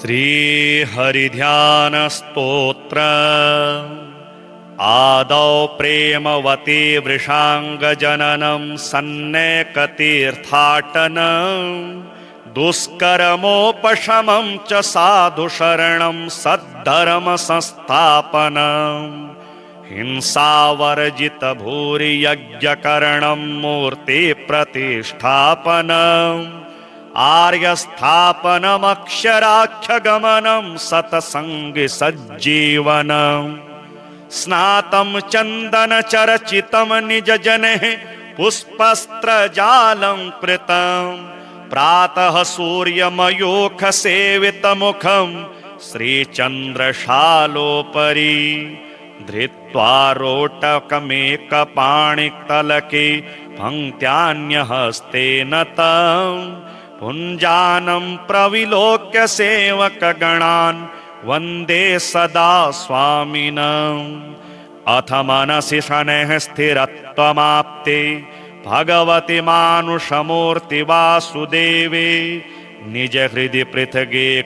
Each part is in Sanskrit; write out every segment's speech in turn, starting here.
श्रीहरिध्यानस्तोत्र आदौ प्रेमवती वृषांगजननं सन्नेकतीर्थाटनं दुष्कर्मोपशमं च साधुशरणं सद्धर्मसंस्थापनं हिंसावर्जितभूरियज्ञकरणं मूर्तिप्रतिष्ठापनम् आर्यस्थापनमक्षराख्यगमनं सत्सङ्गसज्जीवनं स्नातं चन्दनचर्चितं निजजनैः पुष्पस्त्रजालं कृतं प्रातः सूर्यमयूखसेवितमुखं श्रीचन्द्रशालोपरि धृत्वा रोटकमेकपाणितलके पङ्क्त्यान्यहस्तेन तं पुञ्जानं प्रविलोक्य सेवकगणान् वन्दे सदा स्वामिनम्। अथ मनसि शनैः स्थिरत्वमाप्ते भगवति मानुषमूर्ति वासुदेवे निजहृदि पृथगेकमेकमङ्गं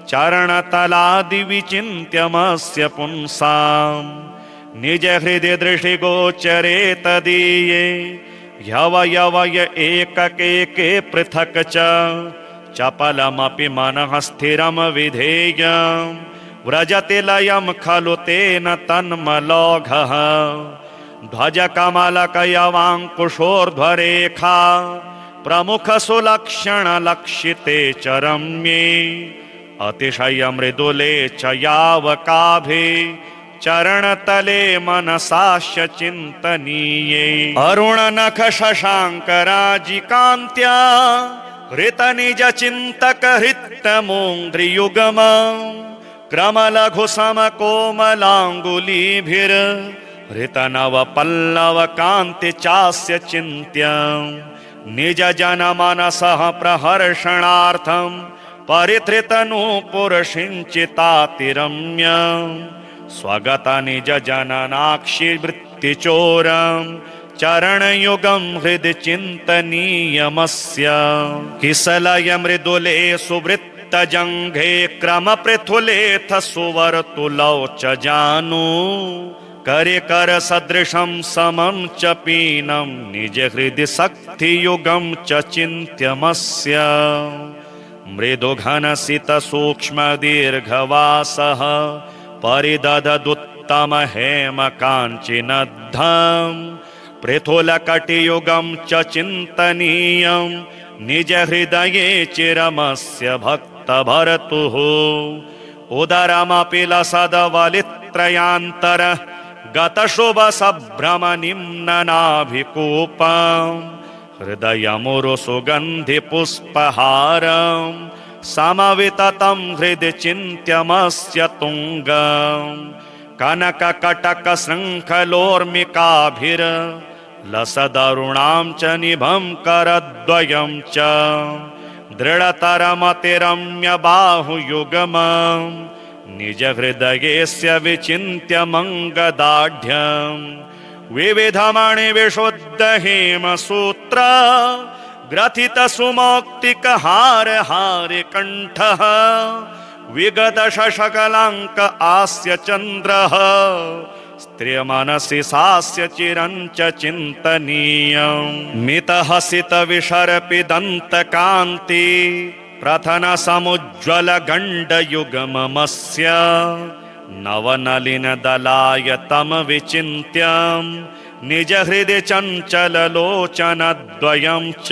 चरणतलादिविचिन्त्यमस्य पुंसाम् निजहृदि दृष्टिगोचरे तदीये ह्यवयवय एककेके पृथक् च चपलमपि मनः स्थिरं विधेयं व्रजति लयं खलु तेन तन्मलौघः ध्वजकमलकयवाङ्कुशोर्ध्वरेखा प्रमुखसुलक्षणलक्षिते च रम्ये अतिशयमृदुले च यावकाभे चरणतले मनसास्य चिन्तनीये अरुणनख शशाङ्कराजिकान्त्या हृतनिजचिन्तकहृत्तमोङ्घ्रियुगमं क्रमलघुसमकोमलाङ्गुलीभिर्हृतनवपल्लवकान्ति चास्य चिन्त्यं निजजनमनसः प्रहर्षणार्थं परिधृतनूपुरसिञ्चितातिरम्यम् स्वगतनिजजननाक्षिवृत्तिचोरं चरणयुगं हृदि चिन्तनीयमस्य किसलय मृदुले सुवृत्तजङ्घे क्रमपृथुलेथ सुवर्तुलौ च जानु करिकर सदृशं समं च पीनं निजहृदि शक्तियुगं च चिन्त्यमस्य मृदुघनसितसूक्ष्मदीर्घवासः परिदधदुत्तमहेमकाञ्चिनद्धं पृथुलकटियुगं च चिन्तनीयं निजहृदये चिरमस्य भक्तभर्तुः उदरमपि लसदवलित्रयान्तरः गतशुभसभ्रमनिम्ननाभिकूपं हृदयमुरुसुगन्धिपुष्पहारं समविततं हृदि चिन्त्यमस्य तुङ्गं कनककटकशृङ्खलोर्मिकाभिर्लसदरुणां च निभं करद्वयं च दृढतरमतिरम्यबाहुयुगमं निजहृदयेस्य विचिन्त्यमङ्गदाढ्यं विविधमणिविशुद्धहेमसूत्र ग्रथितसुमौक्तिकहारहारिकण्ठः विगतशशकलाङ्क आस्य चन्द्रः स्त्रियमनसि सास्य चिरं च चिन्तनीयं मितहसितविशर्पिदन्तकान्ति प्रथनसमुज्ज्वलगण्डयुगममस्य नवनलिनदलायतं विचिन्त्यं निजहृदि चञ्चललोचनद्वयं च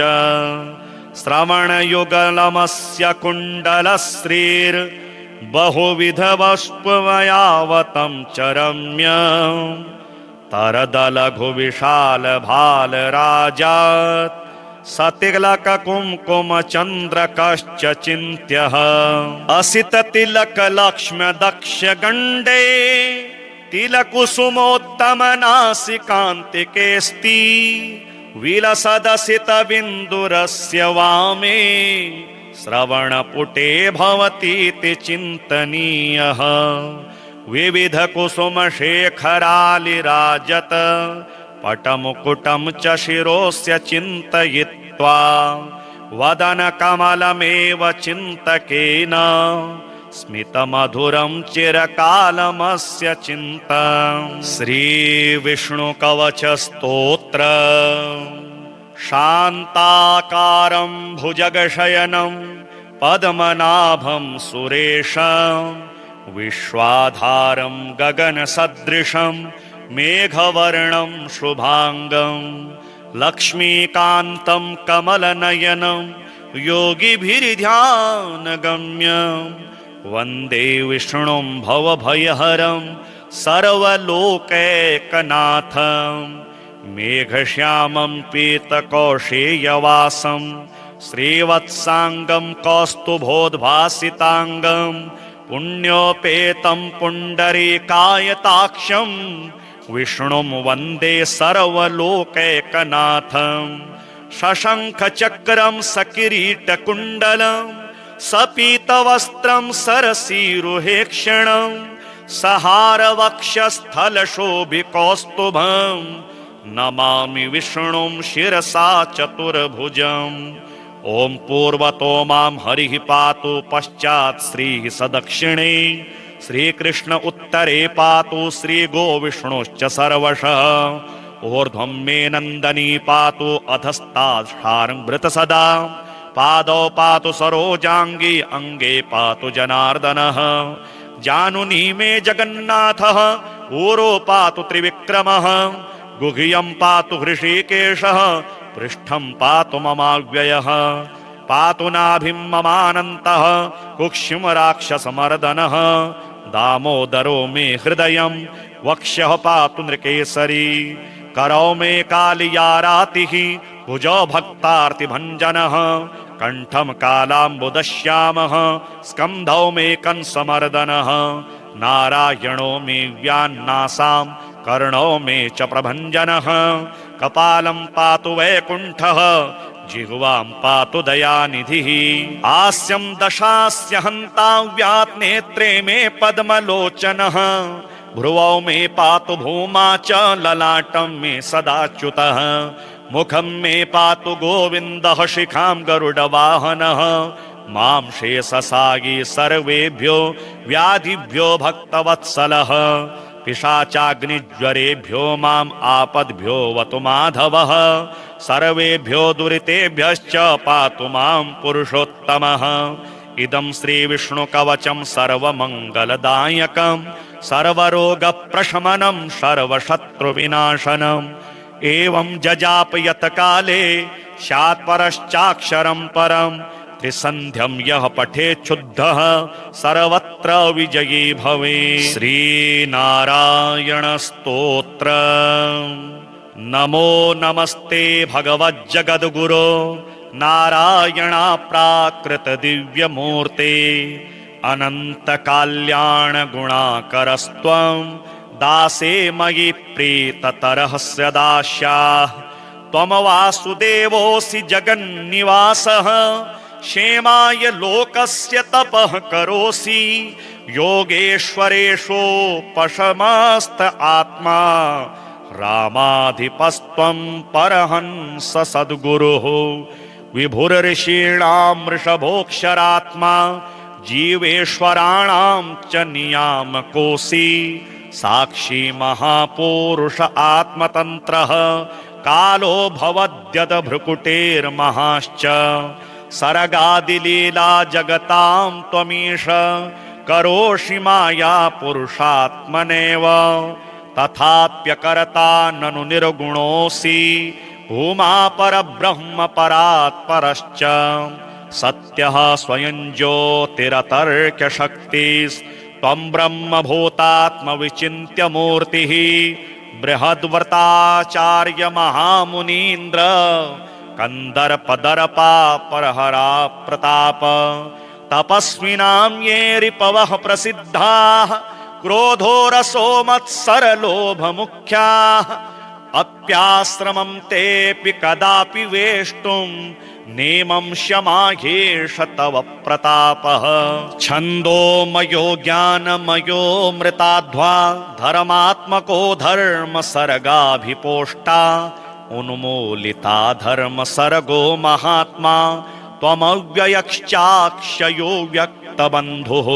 श्रवणयुगलमस्य कुण्डलश्रीर्बहुविधवस्पुवयावतं च रम्यं तरदलघुविशालभालराजात् सतिलककुङ्कुमचन्द्रकश्च चिन्त्यः असिततिलकलक्ष्म्यदक्षगण्डे तिलकुसुमोत्तमनासिकान्तिकेऽस्ति विलसदसितबिन्दुरस्य वामे श्रवणपुटे भवतीति चिन्तनीयः विविधकुसुमशेखरालिराजत पटमुकुटं च शिरोस्य चिन्तयित्वा वदनकमलमेव चिन्तकेन स्मितमधुरं चिरकालमस्य चिन्ता। श्रीविष्णुकवचस्तोत्र शान्ताकारं भुजगशयनं पद्मनाभं सुरेशं विश्वाधारं गगनसदृशं मेघवर्णं शुभांगं लक्ष्मीकान्तं कमलनयनं योगिभिर्ध्यानगम्यं वन्दे विष्णुं भवभयहरं सर्वलोकैकनाथं मेघश्यामं पीतकौशेयवासं श्रीवत्सांगं कौस्तुभोद्भासितांगं पुण्योपेतं पुण्डरीकायताक्षं विष्णुं वन्दे सर्वलोकैकनाथं शशंखचक्रं सकिरीटकुण्डलं सपीतवस्त्रं सरसीरुहेक्षणं सहारवक्षस्थलशोभिकौस्तुभं नमामि विष्णुं शिरसा चतुर्भुजम्। ॐ पूर्वतो मां हरिः पातु पश्चात् श्रीः सदक्षिणे श्रीकृष्ण उत्तरे पातु श्रीगोविष्णुश्च सर्वशः ऊर्ध्वं मे नन्दनी पातु अधस्तात् सदा पादौ पातु सरोजाङ्गी अङ्गे पातु जनार्दनः जानुनी मे जगन्नाथः ऊरो पातु त्रिविक्रमः गुह्यं पातु हृषीकेशः पृष्ठं पातु ममाव्ययः पातु नाभिं ममानन्तः कुक्षिं राक्षसमर्दनः दामोदरो मे हृदयं वक्ष्यः पातु नृकेसरी करौ मे कालियारातिः भुजौ भक्तार्तिभञ्जनः कण्ठं कालाम्बुदश्यामः स्कन्धौ मे कंसमर्दनः नारायणो मे व्यान्नासां कर्णौ मे च प्रभञ्जनः कपालं पातु वैकुण्ठः जिह्वां पातु दयानिधिः हास्यं दशास्य हन्ताव्यात् नेत्रे मे पद्मलोचनः भ्रुवौ मे पातु भूमा च ललाटं मे सदाच्युतः मुखं मे पातु गोविन्दः शिखां गरुडवाहनः मां शेषसागी सर्वेभ्यो व्याधिभ्यो भक्तवत्सलः पिशाचाग्निज्वरेभ्यो माम् आपद्भ्यो वतु माधवः सर्वेभ्यो दुरितेभ्यश्च पातु मां पुरुषोत्तमः। इदं श्रीविष्णुकवचं सर्वमङ्गलदायकं सर्वरोगप्रशमनं सर्वशत्रुविनाशनम् एवं जजाप यत्काले स्यात् परश्चाक्षरं परं त्रिसन्ध्यं यः पठेच्छुद्धः सर्वत्र विजयी भवेत्। श्रीनारायण स्तोत्र। नमो नमस्ते भगवज्जगद्गुरो नारायणा प्राकृत दिव्यमूर्ते अनंत कल्याण गुणाकरस्त्वं दासे मयि प्रीततरस्य दास्याः त्वं वासुदेवोऽसि जगन्निवासः क्षेमाय लोकस्य तपः करोसि योगेश्वरेषोपशमस्त आत्मा रामाधिपस्त्वं परहंस सद्गुरुः विभुर्षीणां वृषभोऽक्षरात्मा जीवेश्वराणां च नियामकोऽसि साक्षी महापुरुष आत्मतन्त्रः कालो भवद्यद भ्रुकुटेर्महाश्च सर्गादिलीला जगतां त्वमीश करोषि माया पुरुषात्मनेव तथाप्यकर्ता ननु निर्गुणोऽसि भूमा परब्रह्म परात्परश्च सत्यः स्वयं ज्योतिरतर्क्यशक्तिस्त्वं ब्रह्मभूतात्मविचिन्त्य मूर्तिः बृहद्व्रताचार्य महामुनीन्द्र कंदर्पदर्पा परहरा प्रताप तपस्विनां ये रिपवः प्रसिद्धाः क्रोधो रसो मत्सरलोभमुख्याः अप्याश्रमं तेऽपि कदापि वेष्टुं नेमं शमाह्येष तव प्रतापः। छन्दोमयो ज्ञानमयो मृताध्वा धर्मात्मको धर्म सर्गाभिपोष्टा उन्मूलिता धर्म सर्गो महात्मा त्वमव्ययश्चाक्षयो व्यक्तबन्धुः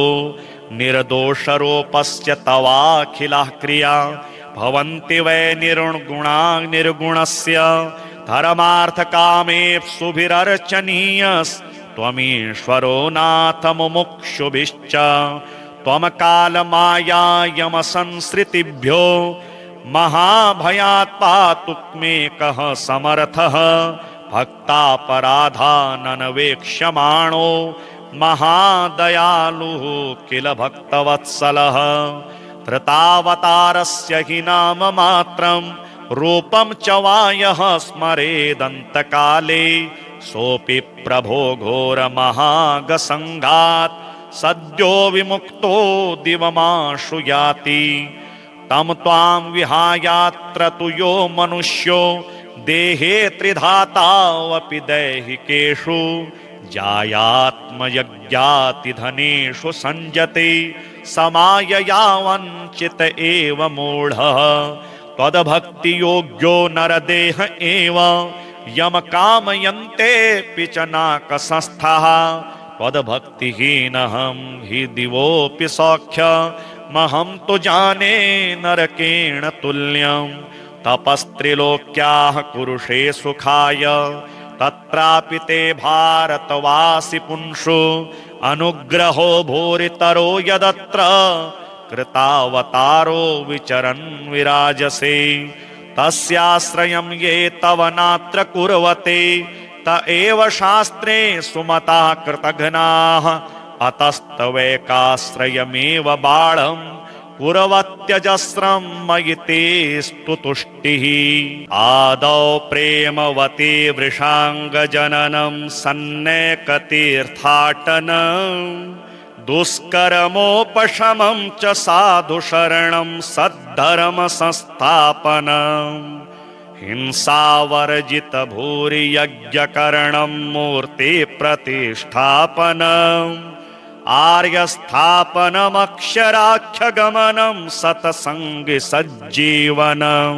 निर्दोषरूपस्य तवाखिलाः क्रिया भवन्ति वै निर्गुणा निर्गुणस्य धर्मार्थकामेप्सुभिरर्चनीयस्त्वमीश्वरो नाथ मुमुक्षुभिश्च त्वमकालमायायमसंसृतिभ्यो महाभयात् पातुक्मेकः समर्थः भक्तापराधाननवेक्ष्यमाणो महादयालुः किल भक्तवत्सलः धृतावतारस्य हि नाम मात्रं रूपं च वा यः स्मरेदन्तकाले सोऽपि प्रभो घोरमहागसङ्घात् सद्यो विमुक्तो दिवमाशु याति तं त्वां विहायात्र तु यो मनुष्यो देहे त्रिधातावपि दैहिकेषु जायात्मयज्ञातिधनेषु संजते समायया वञ्चित एव मूढः त्वद्भक्तियोग्यो नरदेह एव यम कामयन्तेऽपि च नाकसंस्थः त्वद्भक्तिहीनहं हि दिवोऽपि सौख्यमहं तु जाने नरकेण तुल्यं तपस्त्रिलोक्याः कुरुषे सुखाय तत्रापि ते भारतवासि पुंषु अनुग्रहो भूरितरो यदत्र कृतावतारो विचरन् विराजसे तस्याश्रयं ये तव नात्र कुर्वते त एव शास्त्रे सुमता कृतघ्नाः अतस्तवैकाश्रयमेव बाळं कुर्वत्यजस्रं मयि तेस्तु तुष्टिः आदौ प्रेमवती वृषाङ्गजननं सन्नेकतीर्थाटनं दुष्कर्मोपशमं च साधुशरणं सद्धर्मसंस्थापनं हिंसावर्जित भूरि यज्ञकरणं मूर्तिप्रतिष्ठापनम् आर्यस्थापनमक्षराख्यगमनं सतसङ्गि सज्जीवनं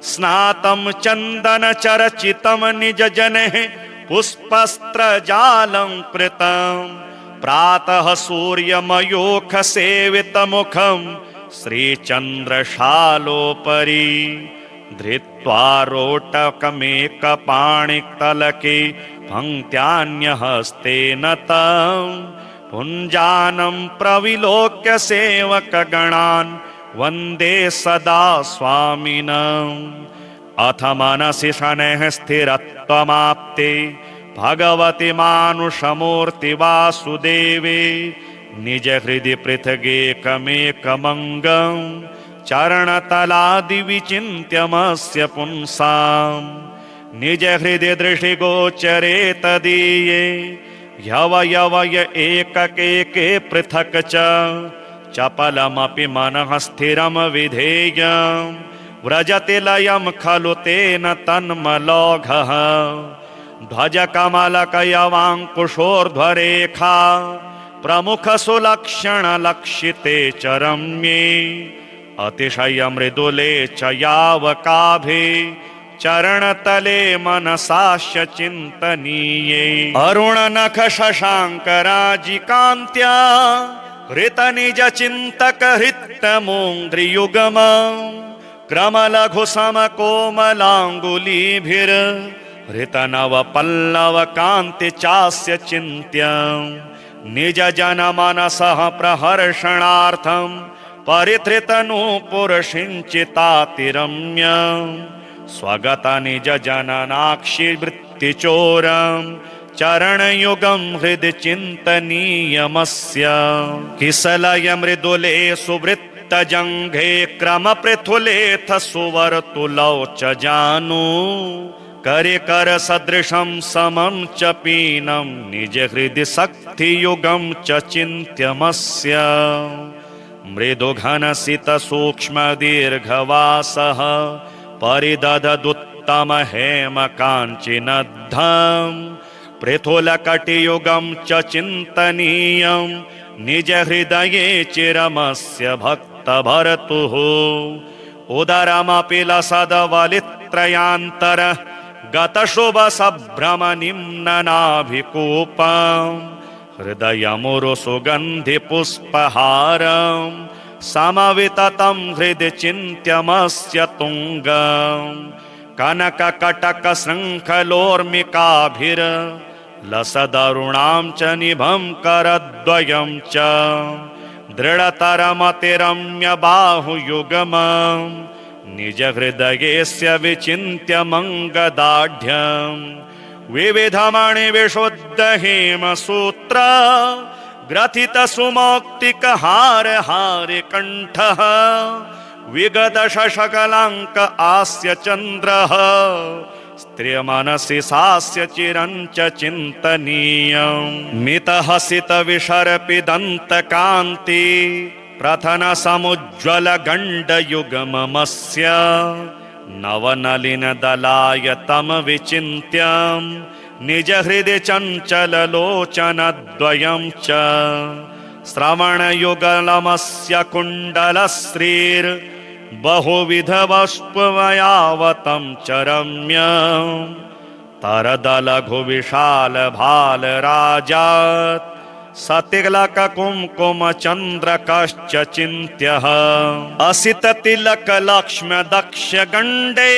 स्नातं चन्दनचर्चितं निजजनैः पुष्पस्त्रजालं कृतं प्रातः सूर्यमयूखसेवितमुखं श्रीचन्द्रशालोपरि धृत्वा रोटकमेकपाणितलके पङ्क्त्यान्यहस्तेन तं पुञ्जानं प्रविलोक्य सेवकगणान् वन्दे सदा स्वामिनम् अथ मनसि शनैः स्थिरत्वमाप्ते भगवति मानुषमूर्ति वासुदेवे निज हृदि पृथगेकमेकमङ्गं चरणतलादिविचिन्त्यमस्य पुंसाम् निज हृदि दृशिगोचरे तदीये ह्यवयवय एककेके पृथक् च चपलमपि मनः स्थिरं विधेयं व्रजति लयं खलु तेन तन्मलौघः ध्वजकमलकयवाङ्कुशोर्ध्वरेखा प्रमुखसुलक्षणलक्षिते च रम्ये अतिशयमृदुले च यावकाभे चरणतले मनसास्य चिन्तनीये अरुणनख शशाङ्कराजिकान्त्या हृतनिजचिन्तकहृत्तमोङ्घ्रियुगम क्रमलघुसमकोमलाङ्गुलीभिर्हृतनवपल्लवकान्ति चास्य चिन्त्यम् निजजनमनसः प्रहर्षणार्थं परिधृतनूपुरसिञ्चितातिरम्यम् स्वगत निज जननाक्षि वृत्तिचोरं चरणयुगं हृदि चिन्तनीयमस्य किसलय मृदुले सुवृत्तजङ्घे क्रमपृथुलेथ सुवर्तुलौ च जानु करिकर सदृशं समं च पीनं निज हृदि शक्तियुगं च चिन्त्यमस्य मृदुघनसित सूक्ष्म दीर्घवासः परिदधदुत्तम हेम काञ्चिनद्धं पृथुलकटियुगं च चिन्तनीयं निज हृदये चिरमस्य भक्तभर्तुः उदरमपि लसदवलित्रयान्तर गतशुभसभ्रमनिम्ननाभिकूपम् हृदयमुरुसुगन्धिपुष्पहारम् समविततं हृदि चिन्त्यमस्य तुङ्गम् कनककटकशृङ्खलोर्मिकाभिर्लसदरुणां च निभं करद्वयं च दृढतरमतिरम्यबाहुयुगमम् निजहृदयेस्य विचिन्त्य मङ्गदाढ्यम् विविधमणिविशुद्धहेमसूत्र ग्रथितसुमौक्तिकहारहारिकण्ठः विगतशशकलाङ्क आस्य चन्द्रः स्त्रियमनसि सास्य चिरञ्च चिन्तनीयम् मितहसितविशर्पिदन्तकान्ति प्रथनसमुज्ज्वलगण्डयुगममस्य नवनलिनदलायतमविचिन्त्यम् निजहृदि चञ्चललोचनद्वयं च श्रवणयुगलमस्य कुण्डलश्रीर्बहुविधवस्पुवयावतं च रम्यम् तरदलघुविशालभालराजात् सतिलककुङ्कुमचन्द्रकश्च चिन्त्यः असिततिलकलक्ष्म्यदक्षगण्डे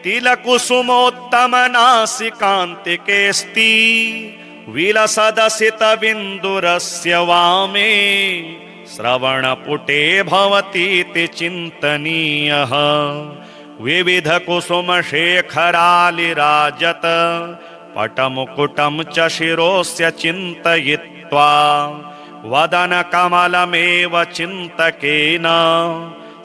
तिलकुसुमोत्तमनासिकान्तिकेऽस्ति विलसदसितबिन्दुरस्य वामे श्रवणपुटे भवतीति चिन्तनीयः विविधकुसुमशेखरालिराजत पटमुकुटं च शिरोस्य चिन्तयित्वा वदनकमलमेव चिन्तकेन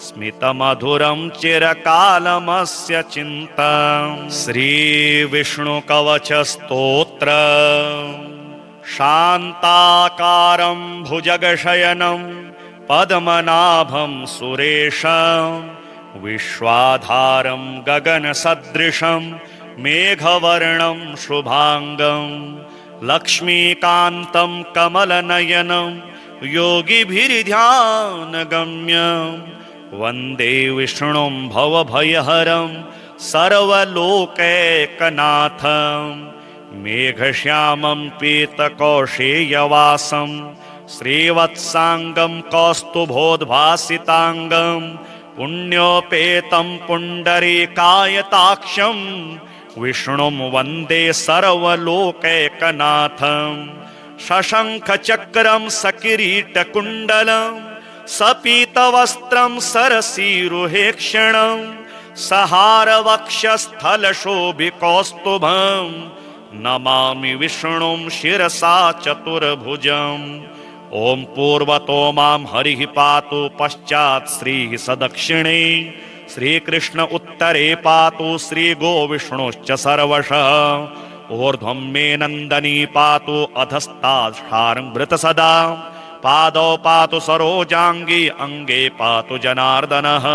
स्मितमधुरं चिरकालमस्य चिन्तम् श्रीविष्णुकवचस्तोत्र शान्ताकारं भुजगशयनं पद्मनाभं सुरेशं विश्वाधारं गगनसदृशं मेघवर्णं शुभांगं लक्ष्मीकान्तं कमलनयनं योगिभिर्ध्यानगम्यं वन्दे विष्णुं भवभयहरं सर्वलोकैकनाथं मेघश्यामं पीतकौशेयवासं श्रीवत्साङ्गं कौस्तुभोद्भासिताङ्गं पुण्योपेतं पुण्डरीकायताक्षं विष्णुं वन्दे सर्वलोकैकनाथं शशङ्खचक्रं सकिरीटकुण्डलं सपीतवस्त्रं सरसीरुहेक्षणं सहारवक्षस्थलशोभिकौस्तुभं नमामि विष्णुं शिरसा चतुर्भुजम् ॐ पूर्वतो मां हरिः पातु पश्चात् श्रीः सदक्षिणे श्रीकृष्ण उत्तरे पातु श्रीगोविष्णुश्च सर्वशः ऊर्ध्वं मे नन्दनी पातु अधस्ताक्षारं सदा पादौ पातु सरोजाङ्गी अङ्गे पातु जनार्दनः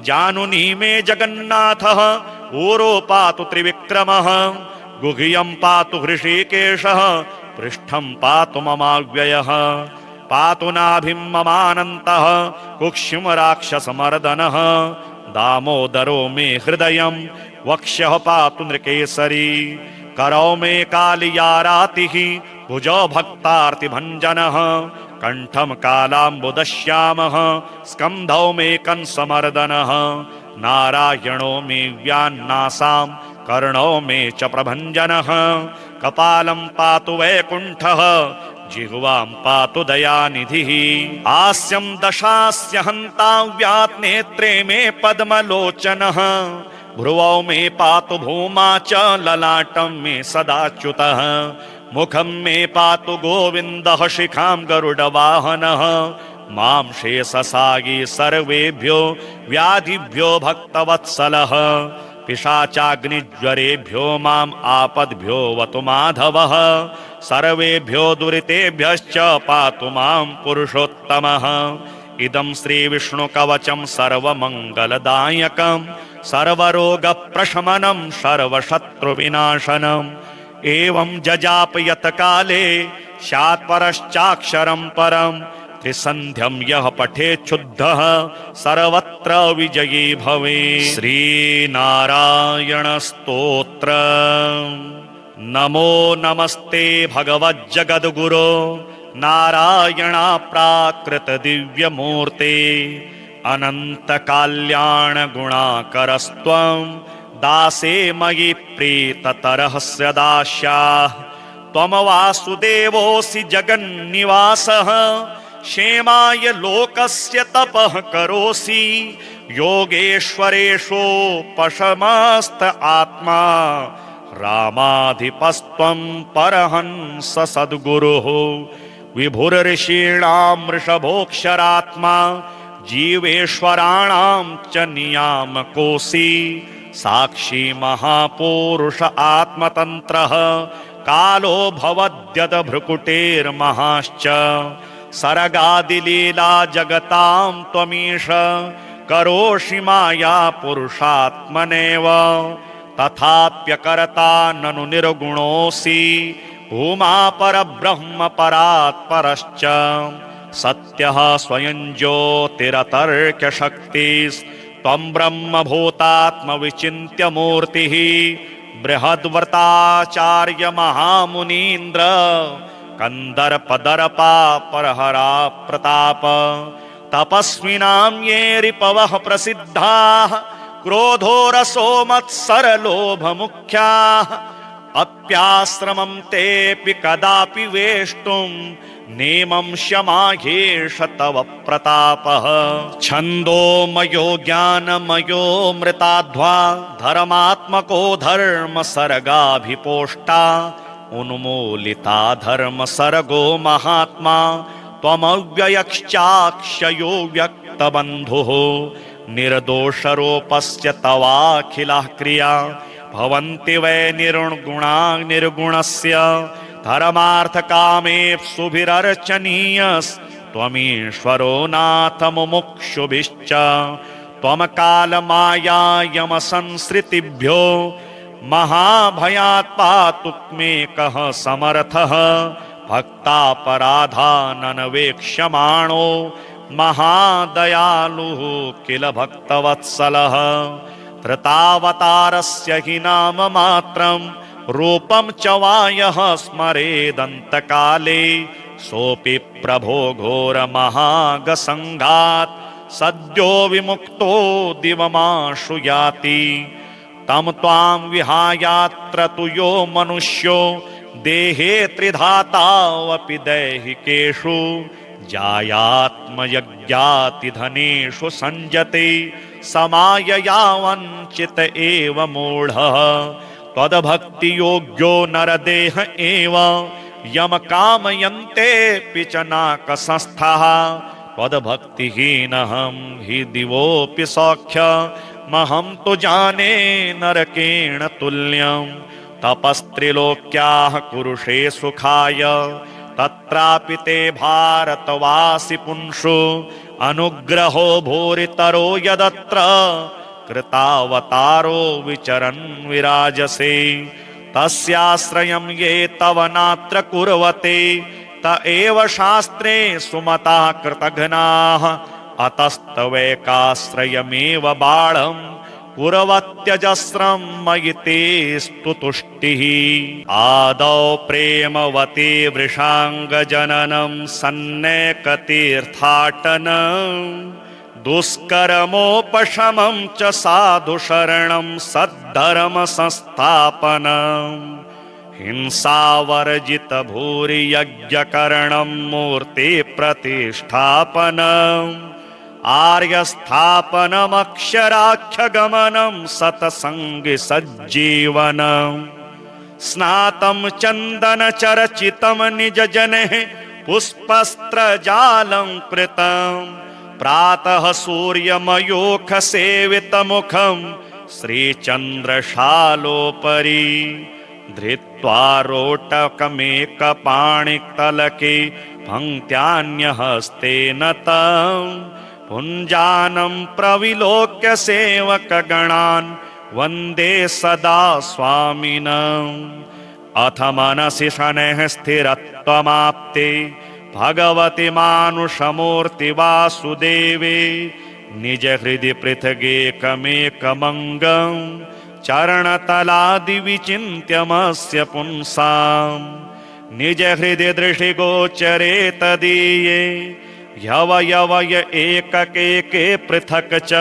जानुनी मे जगन्नाथः ऊरो पातु त्रिविक्रमः गुह्यं पातु हृषीकेशः पृष्ठं पातु ममाव्ययः पातु नाभिं ममानन्तः कुक्षिं राक्षसमर्दनः दामोदरो मे हृदयं वक्ष्यः पातु नृकेसरी करौ मे कालियारातिः भुजौ भक्तार्तिभञ्जनः कण्ठं कालाम्बुदश्यामः स्कन्धौ मे कंसमर्दनः नारायणो मे व्यान्नासां कर्णौ मे च प्रभञ्जनः कपालं पातु वैकुण्ठः जिह्वां पातु दयानिधिः हास्यं दशास्य हन्ताव्यात् नेत्रे मे पद्मलोचनः भ्रुवौ मे पातु भूमा च ललाटं मे सदाच्युतः मुखं मे पातु गोविन्दः शिखां गरुडवाहनः मां शेषसायी सर्वेभ्यो व्याधिभ्यो भक्तवत्सलः पिशाचाग्निज्वरेभ्यो माम् आपद्भ्यो वतु माधवः सर्वेभ्यो दुरितेभ्यश्च पातु मां पुरुषोत्तमः इदं श्रीविष्णुकवचं सर्वमङ्गलदायकं सर्वरोगप्रशमनं सर्वशत्रुविनाशनम् एवं जजापयत काले स्यात् परश्चाक्षरं परं त्रिसन्ध्यं यः पठेच्छुद्धः सर्वत्र विजयी भवेत्। श्रीनारायणस्तोत्र। नमो नमस्ते भगवज्जगद्गुरो नारायणा प्राकृत दिव्यमूर्ते अनंत कल्याण गुणाकरस्त्वं दासे मयि प्रीततरस्य दास्याः। त्वं वासुदेवोऽसि जगन्निवासः क्षेमाय लोकस्य तपः करोसि योगेश्वरेषोपशमस्त आत्मा रामाधिपस्त्वं परहंस सद्गुरुः। विभुर्षीणां वृषभोऽक्षरात्मा जीवेश्वराणां च नियामकोऽसि साक्षी महापुरुष आत्मतन्त्रः कालो भवद्यद भ्रुकुटेर्महाश्च सर्गादिलीला जगतां त्वमीश करोषि माया पुरुषात्मनेव तथाप्यकर्ता ननु निर्गुणोऽसि भूमा परब्रह्म परात्परश्च सत्यः स्वयं ज्योतिरतर्क्यशक्तिस्त्वं ब्रह्मभूतात्मविचिन्त्य मूर्तिः बृहद्व्रताचार्य महामुनीन्द्र कंदर्पदर्पा परहरा प्रताप तपस्विनां ये रिपवः प्रसिद्धाः क्रोधो रसो मत्सरलोभमुख्याः अप्याश्रमं तेऽपि कदापि वेष्टुं नेमं शमाहेश तव प्रतापः। छन्दोमयो ज्ञानमयो मृताध्वा धर्मात्मको धर्म सर्गाभिपोष्टा उन्मूलिता धर्म सर्गो महात्मा त्वमव्ययश्चाक्षयो व्यक्तबन्धुः निर्दोषरूपस्य तवाखिलाः क्रिया भवन्ति वै निर्गुणा निर्गुणस्य धर्मार्थकामेप्सुभिरर्चनीयस्त्वमीश्वरो नाथ मुमुक्षुभिश्च त्वमकालमाया यमसंसृतिभ्यो महाभयात् पातुमेकः समर्थः भक्तापराधाननवेक्ष्यमाणो महादयालुः किल भक्तवत्सलः धृतावतारस्य हि नाम मात्रं रूपं च वा यः स्मरेदन्तकाले सोऽपि प्रभो घोरमहागसङ्घात् सद्यो विमुक्तो दिवमाशु याति तं त्वां विहायात्र तु यो मनुष्यो देहे त्रिधातावपि दैहिकेषु जायात्मयज्ञातिधनेषु संजते समायया वञ्चित एव मूढः त्वद्भक्तियोग्यो नरदेह एव यम कामयन्तेऽपि च नाकसंस्थः त्वद्भक्तिहीनहं हि दिवोऽपि सौख्यमहं तु जाने नरकेण तुल्यं तपस्त्रिलोक्याः कुरुषे सुखाय तत्रापि ते भारतवासि पुंषु अनुग्रहो भूरितरो यदत्र कृतावतारो विचरन् विराजसे तस्याश्रयं ये तव नात्र कुर्वते त एव शास्त्रे सुमता कृतघ्नाः अतस्तवैकाश्रयमेव बाढं कुर्वत्यजस्रं मयि तेस्तु तुष्टिः आदौ प्रेमवती वृषाङ्गजननं सन्नेकतीर्थाटनं दुष्कर्मोपशमं च साधुशरणं सद्धर्म संस्थापनं हिंसावर्जित भूरि यज्ञकरणं मूर्ति प्रतिष्ठापनम् आर्यस्थापनमक्षराख्यगमनं सतसंगि सज्जीवनं स्नातं चन्दनचर्चितं निजजनैः पुष्पस्त्रजालं कृतं प्रातः सूर्यमयूखसेवितमुखं श्रीचन्द्रशालोपरि धृत्वा रोटकमेकपाणितलके पङ्क्त्यान्यहस्तेन तं पुञ्जानं प्रविलोक्य सेवकगणान् वन्दे सदा स्वामिनम् अथ मनसि शनैः स्थिरत्वमाप्ते भगवति मानुषमूर्ति वासुदेवे निज हृदि पृथगेकमेकमङ्गं चरणतलादिविचिन्त्यमस्य पुंसाम् निज हृदि दृष्टिगोचरे तदीये ह्यवयवय एककेके पृथक् च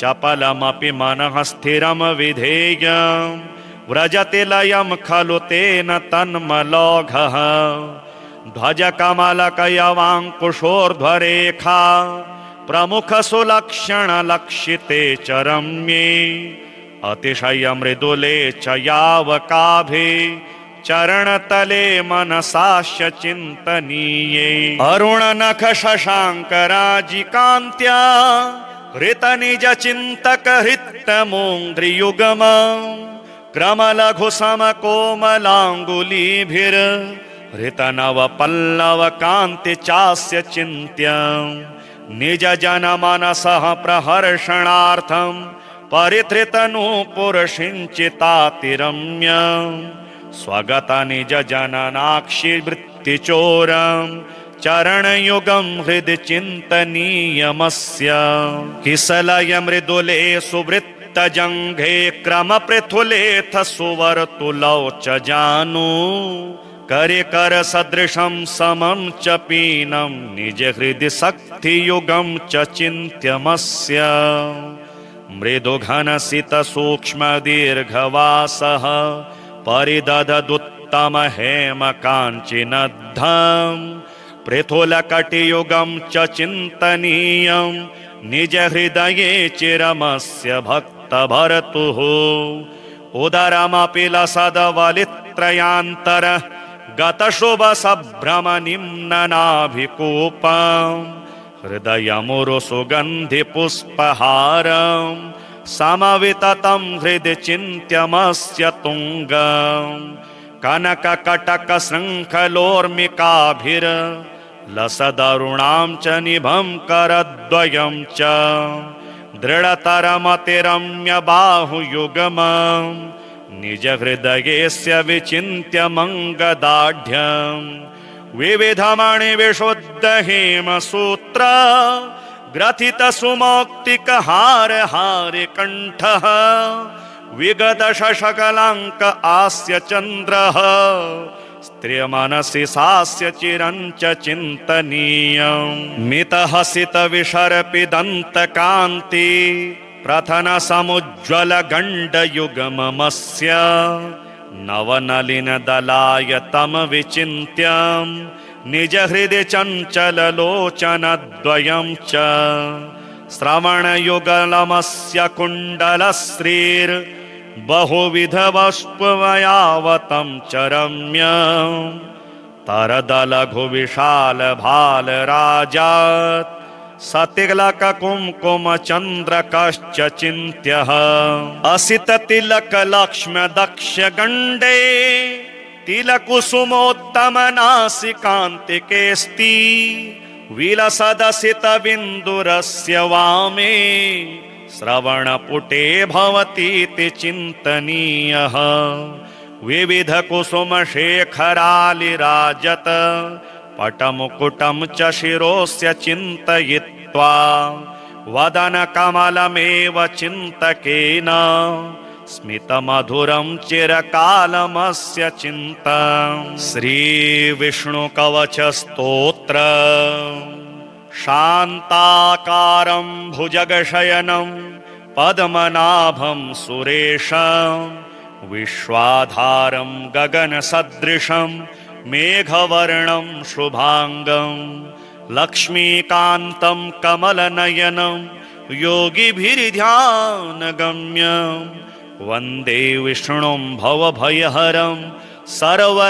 चपलमपि मनः स्थिरं विधेयम् व्रजति लयं खलु तेन तन्मलौघः ध्वजकमलकयवाङ्कुशोर्ध्वरेखा प्रमुखसुलक्षणलक्षिते च रम्ये अतिशयमृदुले च यावकाभे चरणतले मनसास्य चिन्तनीये अरुणनखशशाङ्कराजिकान्त्या हृतनिजचिन्तकहृत्तमोङ्घ्रियुगमम् क्रमलघुसमकोमलाङ्गुलीभिर्हृतनवपल्लवकान्ति चास्य चिन्त्यम् निजजनमनसः प्रहर्षणार्थं परिधृतनूपुरसिञ्चितातिरम्यम् स्वगतनिजजननाक्षिवृत्तिचोरं चरणयुगं हृदि चिन्तनीयमस्य किसलयमृदुले सुवृत्तजङ्घे क्रमपृथुलेऽथ सुवर्तुलौ च जानु करिकर सदृशं समं च पीनं निज हृदि शक्तियुगं च चिन्त्यमस्य मृदुघनसितसूक्ष्मदीर्घवासः परिदधदुत्तमहेमकाञ्चिनद्धम् पृथुलकटियुगं च चिन्तनीयं निज हृदये चिरमस्य भक्तभर्तुः उदरमपि लसदवलित्रयान्तर गतशुभसभ्रमनिम्ननाभिकूपम् हृदयमुरुसुगन्धिपुष्पहारं समविततं हृदि चिन्त्यमस्य तुङ्गम् कनककटकशृङ्खलोर्मिकाभिर्लसदरुणां च निभं करद्वयं च दृढतरमतिरम्यबाहुयुगमं निज हृदयेस्य विचिन्त्यमङ्गदाढ्यम् विविधमणिविशुद्धहेमसूत्र ग्रथितसुमौक्तिकहारहारिकण्ठः विगतशशकलाङ्क आस्य चन्द्रः स्त्रियमनसि सास्य चिरं च चिन्तनीयम् मितहसितविशर्पिदन्तकान्ति प्रथनसमुज्ज्वलगण्डयुगममस्य नवनलिनदलायतं विचिन्त्यं निज हृदि चञ्चललोचनद्वयं च श्रवणयुगलमस्य कुण्डलश्रीर्बहुविधवस्पुवयावतं च रम्यं तरदलघुविशालभालराजात् सतिलककुङ्कुमचन्द्रकश्च चिन्त्यः असिततिलकलक्ष्म्यदक्षगण्डे तिलकुसुमोत्तमनासिकान्तिकेऽस्ति विलसदसितबिन्दुरस्य वामे श्रवणपुटे भवतीति चिन्तनीयः विविधकुसुमशेखरालिराजत पटमुकुटं च शिरोस्य चिन्तयित्वा वदनकमलमेव चिन्तकेन स्मितमधुरं चिरकालमस्य चिन्तम् श्रीविष्णुकवचस्तोत्र शान्ताकारं भुजगशयनं पद्मनाभं सुरेशं विश्वाधारं गगनसदृशं मेघवर्णं शुभांगं लक्ष्मीकान्तं कमलनयनं योगिभिर्ध्यानगम्यं वन्दे विष्णुं भवभयहरं सर्वलोकैकनाथं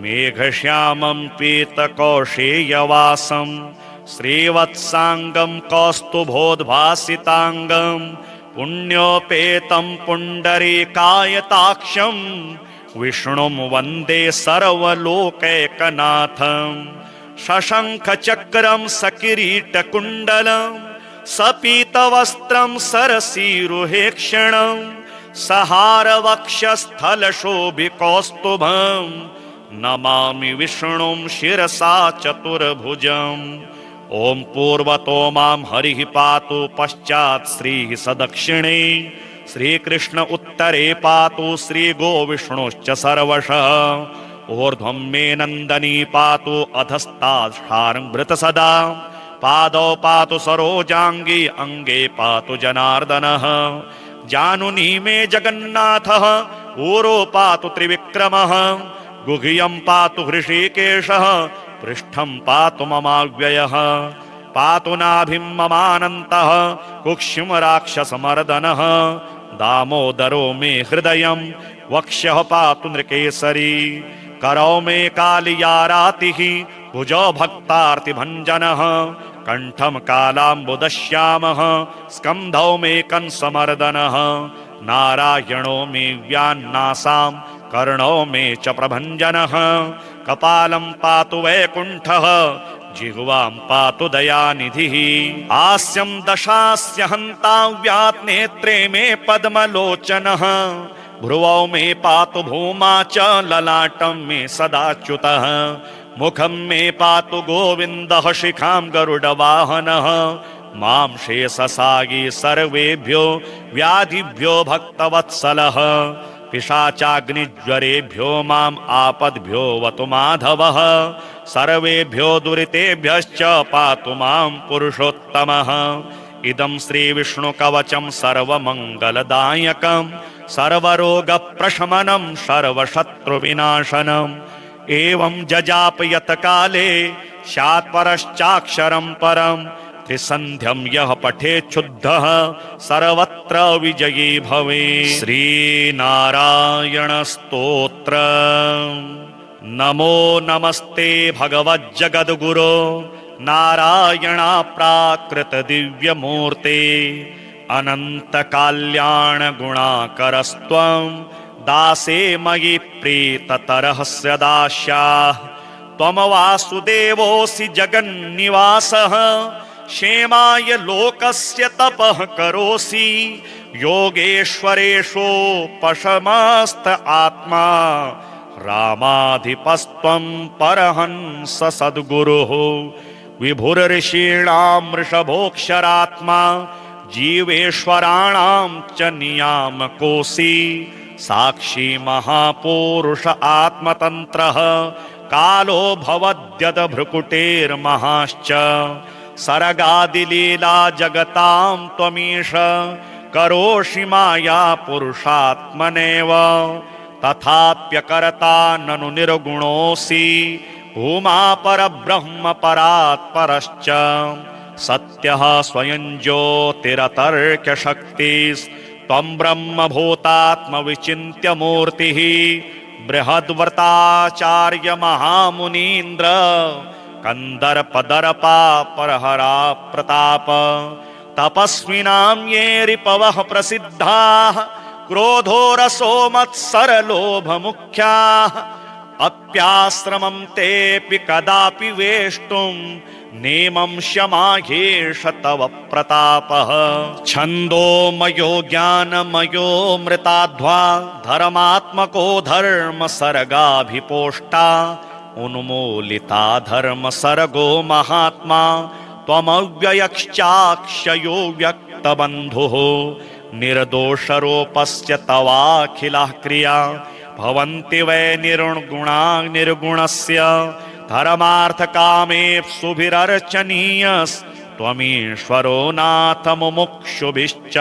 मेघश्यामं पीतकौशेयवासं श्रीवत्साङ्गं कौस्तुभोद्भासिताङ्गं पुण्योपेतं पुण्डरीकायताक्षं विष्णुं वन्दे सर्वलोकैकनाथं शशङ्खचक्रं सकिरीटकुण्डलं सपीतवस्त्रं सरसीरुहेक्षणं सहारवक्षस्थलशोभिकौस्तुभं नमामि विष्णुं शिरसा चतुर्भुजम्। ओम पूर्वतो मां हरिः पातु, पश्चात् श्रीः सदक्षिणे, श्रीकृष्ण उत्तरे पातु, श्रीगोविष्णुश्च सर्वशः। ऊर्ध्वं मे नन्दनी पातु, अधस्ताच्छार्ङ्गृत सदा। पादौ पातु सरोजाङ्गी, अङ्गे पातु जनार्दनः। जानुनी मे जगन्नाथः, ऊरो पातु त्रिविक्रमः। गुह्यं पातु हृषीकेशः, पृष्ठं पातु ममाव्ययः। पातु नाभिं ममानन्तः, कुक्षिं राक्षसमर्दनः। दामोदरो मे हृदयं, वक्ष्यः पातु नृकेसरी। करौ मे कालियारातिः, भुजौ भक्तार्तिभञ्जनः। कण्ठं कालाम्बुदश्यामः, स्कन्धौ मे कंसमर्दनः। नारायणो मे व्यान्नासां, कर्णौ मे च प्रभञ्जनः। कपालं पातु वैकुण्ठः, जिह्वां पातु दयानिधिः। हास्यं दशास्य हन्ताव्यात्, नेत्रे मे पद्मलोचनः। भ्रुवौ मे पातु भूमा च, ललाटं मे सदाच्युतः। मुखं मे पातु गोविन्दः, शिखां गरुडवाहनः। मां शेषसागी सर्वेभ्यो व्याधिभ्यो भक्तवत्सलः। पिशाचाग्निज्वरेभ्यो माम् आपद्भ्यो वतु माधवः। सर्वेभ्यो दुरितेभ्यश्च पातु मां पुरुषोत्तमः। इदं श्रीविष्णुकवचं सर्वमङ्गलदायकं, सर्वरोगप्रशमनं, सर्वशत्रुविनाशनम्। एवं जजापयत काले स्यात् परश्चाक्षरं परम्। त्रिसन्ध्यं यः पठेच्छुद्धः, सर्वत्र विजयी भवेत्। श्रीनारायण स्तोत्र। नमो नमस्ते भगवज्जगद्गुरो, नारायणा प्राकृत दिव्यमूर्ते। अनंत कल्याण गुणाकरस्त्वं, दासे मयि प्रीततरस्य दास्याः। त्वं वासुदेवोऽसि जगन्निवासः, क्षेमाय लोकस्य तपः करोसि। योगेश्वरेषोपशमस्त आत्मा, रामाधिपस्त्वं परहंस सद्गुरुः। विभुर्षीणां वृषभोऽक्षरात्मा, जीवेश्वराणां च नियामकोऽसि। साक्षी महापुरुष आत्मतन्त्रः, कालो भवद्यद भ्रुकुटेर्महाश्च। सर्गादिलीला जगतां त्वमीश, करोषि माया पुरुषात्मनेव। तथाप्यकर्ता ननु निर्गुणोऽसि, भूमा परब्रह्म परात्परश्च। सत्यः स्वयं ज्योतिरतर्क्यशक्तिस्त्वं ब्रह्मभूतात्मविचिन्त्य मूर्तिः। बृहद्व्रताचार्य महामुनीन्द्र, कन्दर्पदर्पा परहरा प्रताप। तपस्विनां ये रिपवः प्रसिद्धाः, क्रोधो रसो मत्सरलोभमुख्याः। अप्याश्रमं तेऽपि कदापि वेष्टुं, नेमं शमाह्येष तव प्रतापः। छन्दोमयो ज्ञानमयो मृताध्वा, धर्मात्मको धर्म सर्गाभिपोष्टा। उन्मूलिता धर्म सर्गो महात्मा, त्वमव्ययश्चाक्षयो व्यक्तबन्धुः। निर्दोषरूपस्य तवाखिलाः क्रिया, भवन्ति वै निर्गुणा निर्गुणस्य। धर्मार्थकामेप्सुभिरर्चनीयस्त्वमीश्वरो नाथ मुमुक्षुभिश्च।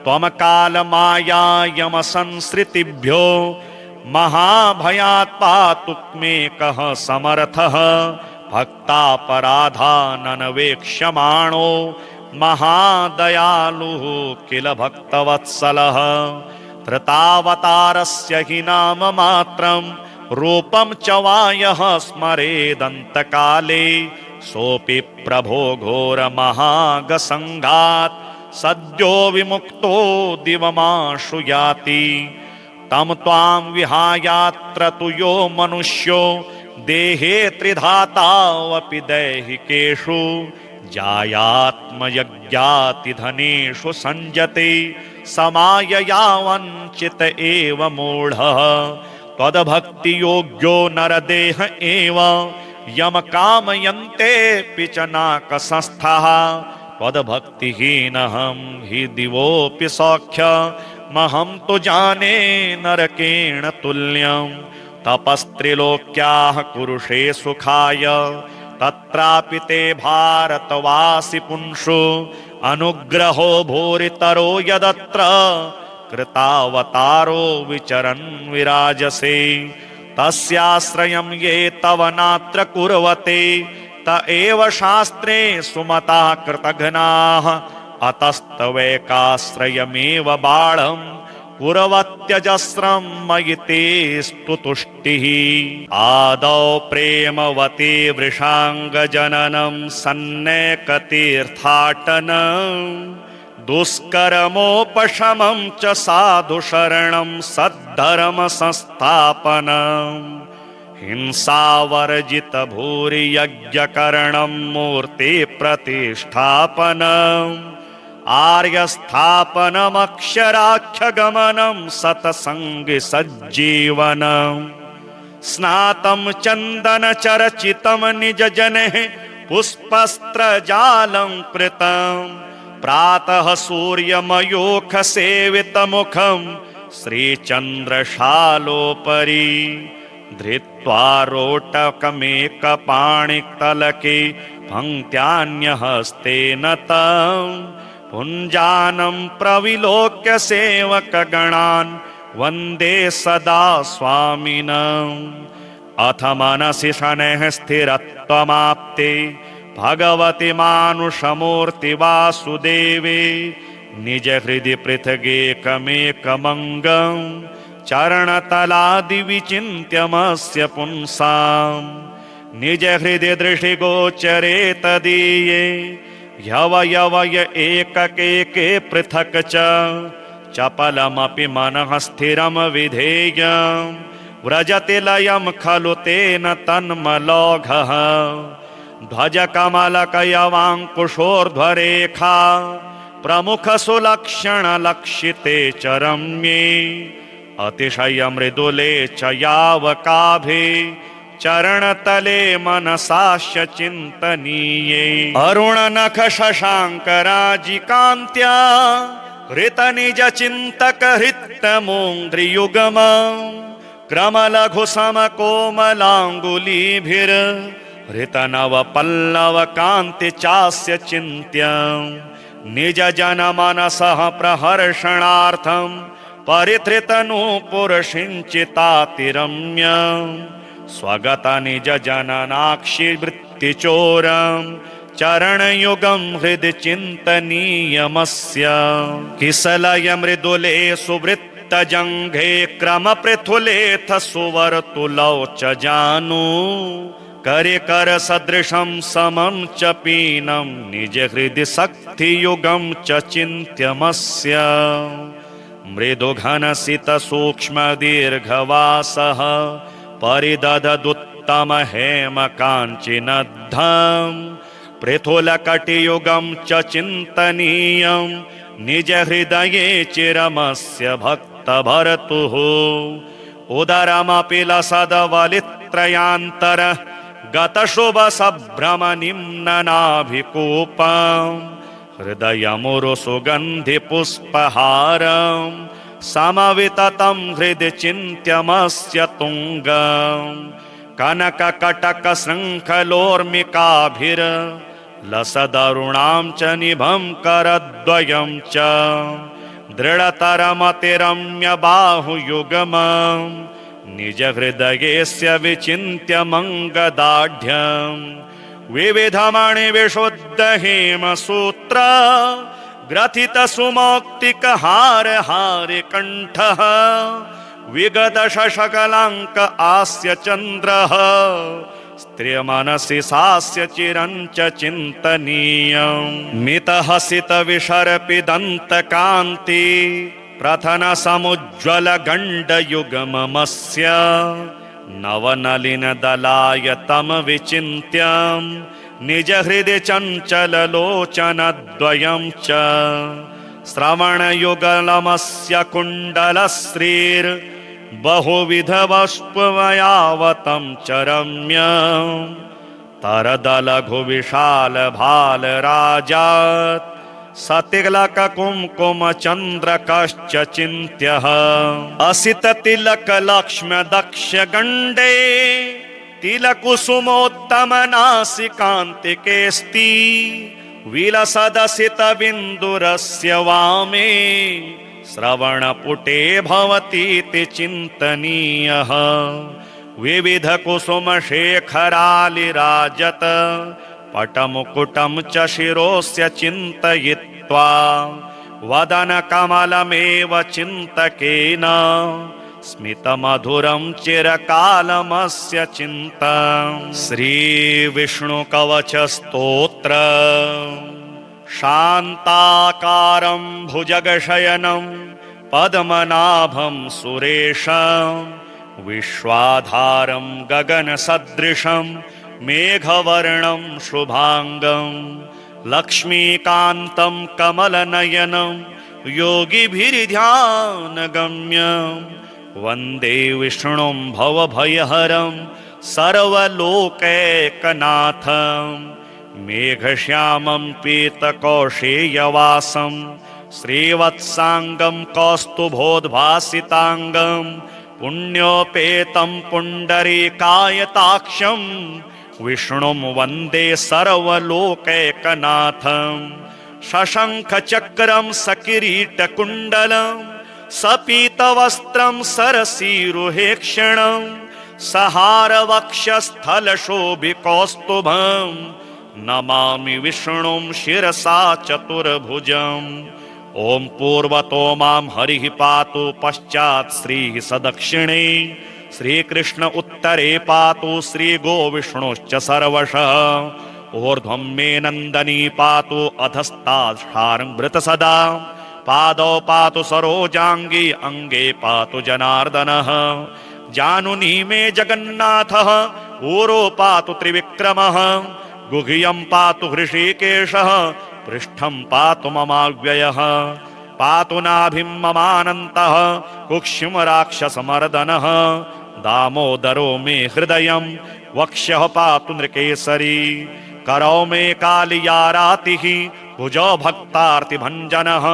त्वं कालमायायमसंसृतिभ्यो, महाभयात् पातु मेकः समर्थः। भक्तापराधाननवेक्ष्यमाणो, महादयालुः किल भक्तवत्सलः। धृतावतारस्य हि नाम मात्रं, रूपं च वा यः स्मरेदन्तकाले। सोऽपि प्रभो घोरमहागसङ्घात्, सद्यो विमुक्तो दिवमाशु याति। तं त्वां विहायात्र तु यो मनुष्यो, देहे त्रिधातावपि दैहिकेषु। जायात्मयज्ञातिधनेषु संजते, समायया वञ्चित एव मूढः। त्वद्भक्ति योग्यो नरदेह एव यम कामयन्तेऽपि च नाकसंस्थः त्वद्भक्तिहीनहं हि दिवोऽपि सौख्यमहं तु जाने नरकेण तुल्यं तपस्त्रिलोक्याः कुरुषे सुखाय तत्रापि ते भारतवासि पुंषु अनुग्रहो भूरितरो यदत्र कृतावतारो विचरन् विराजसे तस्याश्रयं ये तव नात्र कुर्वते त एव शास्त्रे सुमताः कृतघ्नाः अतस्तवैकाश्रयमेव बाढं कुर्वत्यजस्रं मयि तेऽस्तु तुष्टिः आदौ प्रेमवती वृषाङ्गजननं सन्नेकतीर्थाटनं दुष्कर्मोपशमं च साधुशरणं सद्धर्मसंस्थापनम् हिंसावर्जितभूरियज्ञकरणं मूर्तिप्रतिष्ठापनम् आर्यस्थापनमक्षराख्यगमनं सत्सङ्गसज्जीवनम् स्नातं चन्दनचर्चितं निजजनैः पुष्पस्त्रजालं कृतं प्रातः सूर्यमयूखसेवितमुखं श्रीचन्द्रशालोपरि धृत्वा रोटकमेकपाणितलके पङ्क्त्यान्यहस्तेन तं पुञ्जानं प्रविलोक्य सेवकगणान् वन्दे सदा स्वामिनम् अथ मनसि शनैः स्थिरत्वमाप्ते भगवति मानुषमूर्ति वासुदेवे निज हृदि पृथगेकमेकमङ्गं चरणतलादिविचिन्त्यमस्य पुंसाम् निज हृदि दृष्टिगोचरे तदीये ह्यवयवय एककेके पृथक् च चपलमपि मनः स्थिरं विधेयम् व्रजति लयं खलु तेन तन्मलौघः ध्वजकमलकयवाङ्कुशोर्ध्वरेखा प्रमुखसुलक्षणलक्षिते च रम्ये अतिशयमृदुले च यावकाभे चरणतले मनसास्य चिन्तनीये अरुणनखशशाङ्कराजिकान्त्या हृतनिजचिन्तकहृत्तमोङ्घ्रियुगम क्रमलघुसमकोमलाङ्गुलीभिर्हृतनवपल्लवकान्ति चास्य चिन्त्यं निजजनमनसः प्रहर्षणार्थं परिधृतनूपुरसिञ्चितातिरम्यम् स्वगतनिजजननाक्षिवृत्तिचोरं चरणयुगं हृदि चिन्तनीयमस्य किसलय मृदुले सुवृत्तजङ्घे क्रमपृथुलेथ सुवर्तुलौ च जानु करिकर सदृशं समं च पीनं निज हृदि शक्तियुगं च चिन्त्यमस्य मृदुघनसितसूक्ष्मदीर्घवासः परिदधदुत्तमहेमकाञ्चिनद्धं पृथुलकटियुगं च चिन्तनीयं निज हृदये चिरमस्य भक्तभर्तुः उदरमपि लसदवलित्रयान्तर गतशुभसभ्रमनिम्ननाभिकूपं हृदयमुरुसुगन्धिपुष्पहारं समविततं हृदि चिन्त्यमस्य तुङ्गम् कनककटकशृङ्खलोर्मिकाभिर्लसदरुणां च निभं करद्वयं च दृढतरमतिरम्य बाहुयुगमं निज हृदयेस्य विचिन्त्यमङ्गदाढ्यं विविधमणिविशुद्धहेमसूत्र ग्रथितसुमौक्तिकहारहारिकण्ठः विगतशशकलाङ्क आस्य चन्द्रः स्त्रियमनसि सास्य चिरं च चिन्तनीयं मितहसितविशर्पिदन्तकान्ति प्रथनसमुज्ज्वलगण्डयुगममस्य नवनलिनदलायतं विचिन्त्यं निज हृदि चञ्चललोचनद्वयं च श्रवणयुगलमस्य कुण्डलश्रीर् बहुविधवस्पवयावतं च रम्यं तरदलघुविशालभालराजात् सतिलककुङ्कुमचन्द्रकश्च चिन्त्यः असिततिलकलक्ष्म्यदक्षगण्डे तिलकुसुमोत्तमनासिकान्तिकेऽस्ति विलसदसितबिन्दुरस्य वामे श्रवणपुटे भवतीति चिन्तनीयः विविधकुसुमशेखरालिराजत पटमुकुटं च शिरोस्य चिन्तयित्वा वदनकमलमेव चिन्तकेन स्मितमधुरं चिरकालमस्य चिन्तनं श्रीविष्णुकवचस्तोत्र शान्ताकारं भुजगशयनं पद्मनाभं सुरेशं विश्वाधारं गगनसदृशं मेघवर्णं शुभांगं लक्ष्मीकान्तं कमलनयनं योगिभिर्ध्यानगम्यं वन्दे विष्णुं भवभयहरं सर्वलोकैकनाथं मेघश्यामं पीतकौशेयवासं श्रीवत्साङ्गं कौस्तुभोद्भासिताङ्गं पुण्योपेतं पुण्डरीकायताक्षं विष्णुं वन्दे सर्वलोकैकनाथं शशङ्खचक्रं सकिरीटकुण्डलं सपीतवस्त्रं सरसीरुहेक्षणं सहारवक्षस्थलशोभिकौस्तुभं नमामि विष्णुं शिरसा चतुर्भुजम् ॐ पूर्वतो मां हरिः पातु पश्चात् श्रीः सदक्षिणे श्रीकृष्ण उत्तरे पातु श्रीगोविष्णुश्च सर्वशः ऊर्ध्वं मे नन्दनी पातु अधस्तात् सदा पादौ पातु सरोजाङ्गी अङ्गे पातु जनार्दनः जानुनी मे जगन्नाथः ऊरो पातु त्रिविक्रमः गुह्यं पातु हृषीकेशः पृष्ठं पातु ममाव्ययः पातु नाभिं ममानन्तः कुक्षिं राक्षसमर्दनः दामोदरो मे हृदयं वक्ष्यः पातु नृकेसरी करौ मे कालियारातिः भुजौ भक्तार्तिभञ्जनः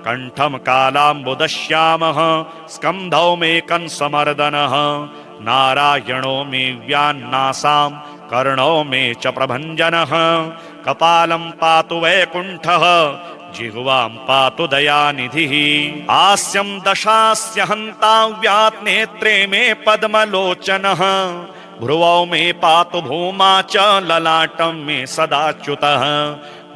कण्ठं कालाम्बुदश्यामः स्कन्धौ मे कंसमर्दनः नारायणो मे व्यान्नासां कर्णौ मे च प्रभञ्जनः कपालं पातु वैकुण्ठः जिह्वां पातु दयानिधिः हास्यं दशास्य हन्ताव्यात् नेत्रे मे पद्मलोचनः भ्रुवौ मे पातु भूमा च ललाटं मे सदाच्युतः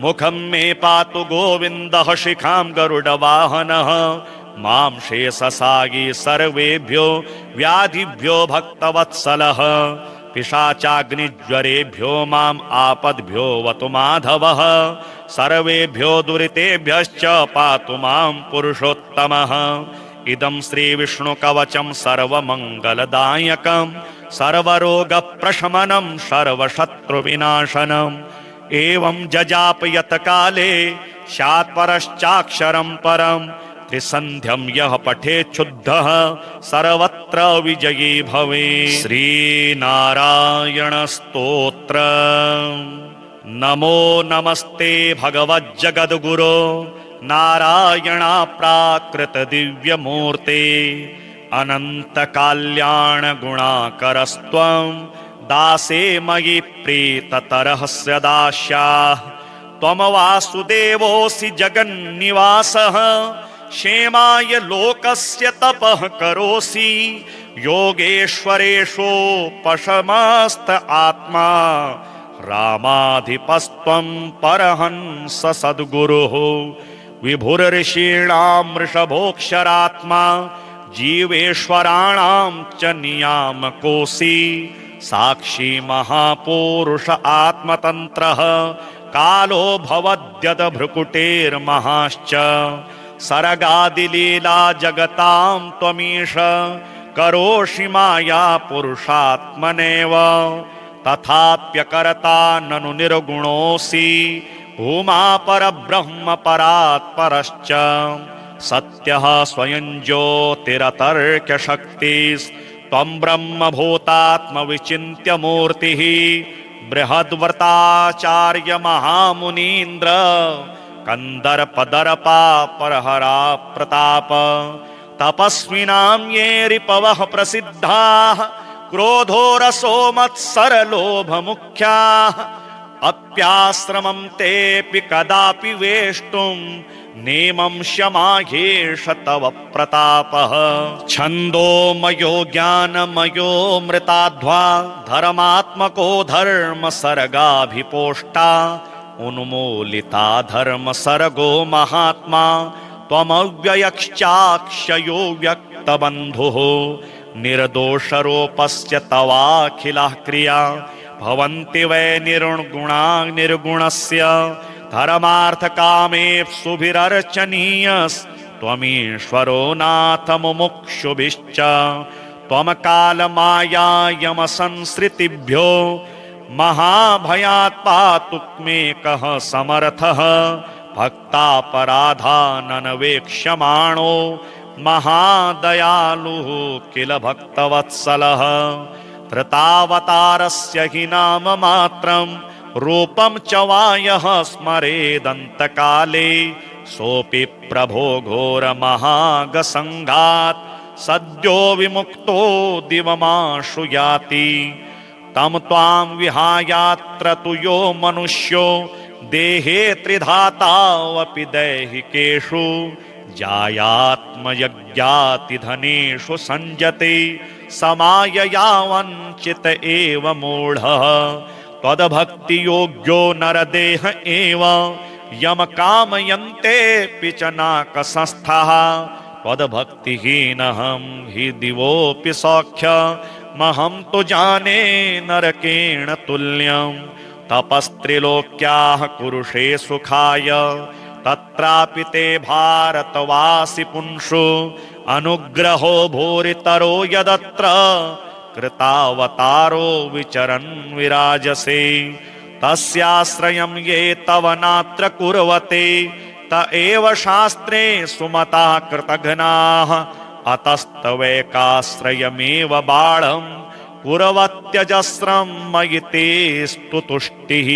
मुखं मे पातु गोविन्दः शिखां गरुडवाहनः मां शेषसागी सर्वेभ्यो व्याधिभ्यो भक्तवत्सलः पिशाचाग्निज्वरेभ्यो माम् आपद्भ्यो वतु माधवः सर्वेभ्यो दुरितेभ्यश्च पातु मां पुरुषोत्तमः इदं श्रीविष्णुकवचं सर्वमङ्गलदायकं सर्वरोगप्रशमनं सर्वशत्रुविनाशनम् एवं जजापयत काले स्यात् परश्चाक्षरं परं त्रिसन्ध्यं यः पठेच्छुद्धः सर्वत्र विजयी भवेत्। श्रीनारायण स्तोत्र। नमो नमस्ते भगवज्जगद्गुरो नारायणा प्राकृत दिव्यमूर्ते अनंत कल्याण गुणाकरस्त्वं दासे मयि प्रीततरस्य दास्याः त्वं वासुदेवोऽसि जगन्निवासः क्षेमाय लोकस्य तपः करोसि योगेश्वरेषोपशमस्त आत्मा रामाधिपस्त्वं परहंस सद्गुरुः विभुर्षीणां वृषभोऽक्षरात्मा जीवेश्वराणां च नियामकोऽसि साक्षी महापुरुष आत्मतन्त्रः कालो भवद्यद्भ्रुकुटेर्महाश्च सर्गादिलीला जगतां त्वमीश करोषि माया पुरुषात्मनेव तथाप्यकर्ता ननु निर्गुणोऽसि भूमा परब्रह्म परात्परश्च सत्यः स्वयं ज्योतिरतर्क्यशक्तिस्त्वं ब्रह्मभूतात्मविचिन्त्य मूर्तिः बृहद्व्रताचार्य महामुनीन्द्र कंदर्पदर्पापरहरा प्रताप तपस्विनां ये रिपवः प्रसिद्धाः क्रोधो रसो मत्सरलोभमुख्याः अप्याश्रमं तेऽपि कदापि वेष्टुं नेमं शमाह्येष तव प्रतापः छन्दोमयो ज्ञानमयो मृताध्वा धर्मात्मको धर्म सर्गाभिपोष्टा उन्मूलिता धर्म सर्गो महात्मा त्वमव्ययश्चाक्षयो व्यक्तबन्धुः निर्दोषरूपस्य तवाखिलाः क्रिया भवन्ति वै निर्गुणा निर्गुणस्य धर्मार्थकामेप्सुभिरर्चनीयस्त्वमीश्वरो नाथ मुमुक्षुभिश्च त्वमकालमायायमसंसृतिभ्यो महाभयात् पातुक्मेकः समर्थः भक्तापराधाननवेक्ष्यमाणो महादयालुः किल भक्तवत्सलः धृतावतारस्य हि नाम मात्रं रूपं च वा यः स्मरेदन्तकाले सोऽपि प्रभो घोरमहागसङ्घात् सद्यो विमुक्तो दिवमाशु याति तम त्वां विहायात्र तु यो मनुष्यो देहे त्रिधातावपि दैहिकेषु जायात्मयज्ञातिधनेषु संजते समायया वञ्चित एव मूढः त्वद्भक्तियोग्यो नरदेह एव यम कामयन्तेऽपि च नाकसंस्थः त्वद्भक्तिहीनहं हि दिवोऽपि सौख्यमहं तु जाने नरकेण तुल्यं तपस्त्रिलोक्याः कुरुषे सुखाय तत्रापि ते भारतवासि पुंषु अनुग्रहो भूरितरो यदत्र कृतावतारो विचरन् विराजसे तस्याश्रयं ये तव नात्र कुर्वते त एव शास्त्रे सुमता कृतघ्नाः अतस्तवैकाश्रयमेव बाळं कुर्वत्यजस्रं मयि ते स्तुतुष्टिः।